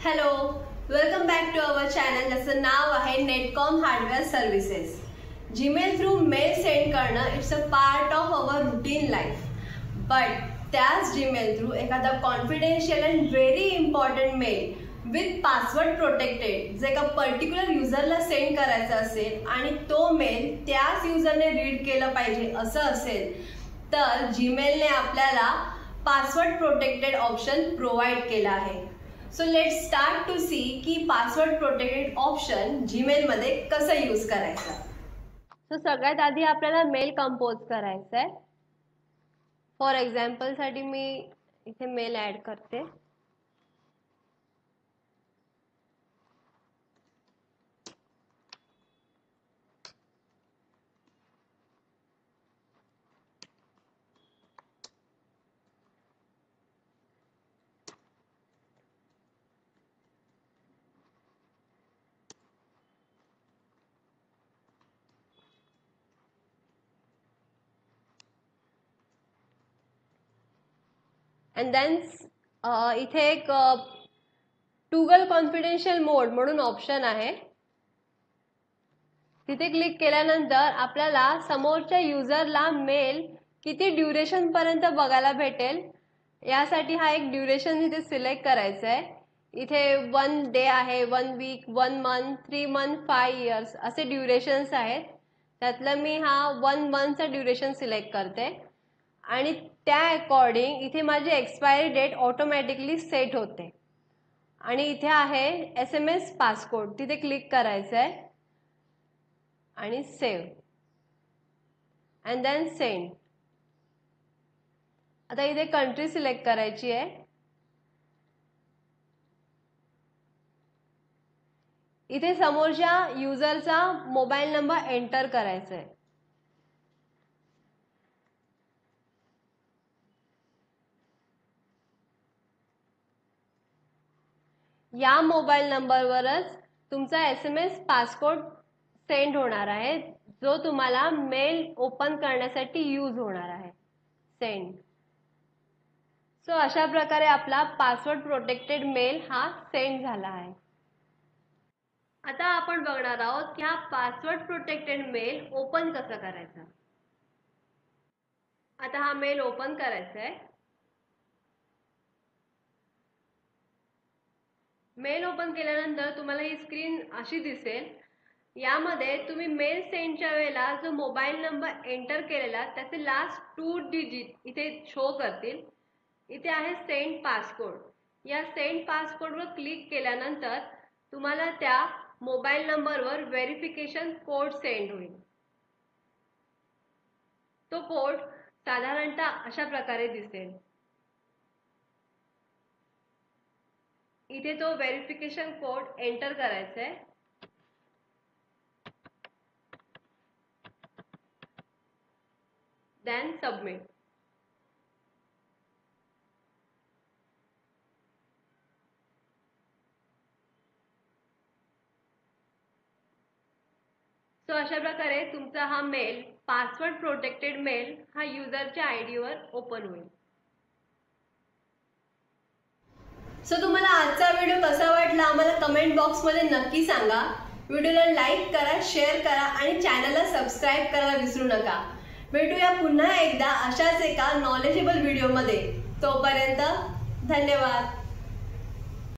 Hello, welcome back to our channel ज्याचं नाव आहे Netcom hardware services. Gmail through mail send करणं it's a part of our routine life, but त्याच Gmail through एखादा confidential and very important mail with password protected जर एका particular युजरला send करायचा असेल आणि तो मेल त्याच युजरने रीड केलं पाहिजे असं असेल तर जीमेलने आपल्याला पासवर्ड प्रोटेक्टेड ऑप्शन प्रोव्हाइड केला आहे। So let's start to see की पासवर्ड प्रोटेक्टेड ऑप्शन जीमेल मध्ये कसं यूज करायचं। सो सगळ्यात आधी आपल्याला मेल कंपोज करायचा आहे। फॉर एक्झाम्पल साठी मी इथे मेल ऍड करते। and then इथे एक टॉगल कॉन्फिडेन्शियल मोड म्हणून ऑप्शन आहे। तिथे क्लिक केल्यानंतर आपल्याला समोरच्या युजरला मेल किती ड्युरेशन पर्यंत बघायला भेटेल यासाठी हा एक ड्युरेशन इथे सिलेक्ट करायचा आहे। इथे 1 डे आहे, 1 वीक, 1 मंथ, 3 मंथ, 5 इयर्स असे ड्युरेशन्स आहेत। त्यातलं मी हा 1 मंथचा ड्युरेशन सिलेक्ट करते आणि त्या अकॉर्डिंग इथे माझी एक्सपायरी डेट ऑटोमॅटिकली सेट होते। आणि इथे आहे SMS पासकोड, तिथे क्लिक करायचं आहे आणि सेव्ह अँड देन सेंड। आता इथे कंट्री सिलेक्ट करायची आहे। इथे समोरच्या युजरचा मोबाईल नंबर एंटर करायचा आहे। या मोबाईल नंबरवरच तुमचा SMS पासकोड सेंड होणार आहे जो तुम्हाला मेल ओपन करण्यासाठी यूज होणार आहे। सेंड। सो अशा प्रकारे आपला पासवर्ड प्रोटेक्टेड मेल हा सेंड झाला आहे। आता आपण बघणार आहोत की हा पासवर्ड प्रोटेक्टेड मेल ओपन कसं करायचा। आता हा मेल ओपन करायचा आहे। मेल ओपन केल्यानंतर तुम्हाला ही स्क्रीन अशी दिसेल। यामध्ये तुम्ही मेल सेंडच्या वेळेला जो मोबाईल नंबर एंटर केलेला त्याचे लास्ट 2 डिजिट इथे शो करतील। इथे आहे सेंड पासकोड। या सेंड पासकोडवर क्लिक केल्यानंतर तुम्हाला त्या मोबाईल नंबरवर व्हेरिफिकेशन कोड सेंड होईल। तो कोड साधारणतः अशा प्रकारे दिसेल। इथे तो व्हेरिफिकेशन कोड एंटर करायचा आहे। Then submit. सो अशा प्रकारे तुमचा हा मेल पासवर्ड प्रोटेक्टेड मेल हा युजरच्या आयडी वर ओपन होईल। सो तुम्हाला आजचा व्हिडिओ कसा वाटला आम्हाला कमेंट बॉक्समध्ये नक्की सांगा। व्हिडिओला लाईक करा, शेअर करा आणि चॅनलला सबस्क्राईब करायला विसरू नका। भेटूया पुन्हा एकदा अशाच एका नॉलेजेबल व्हिडिओमध्ये। तोपर्यंत धन्यवाद।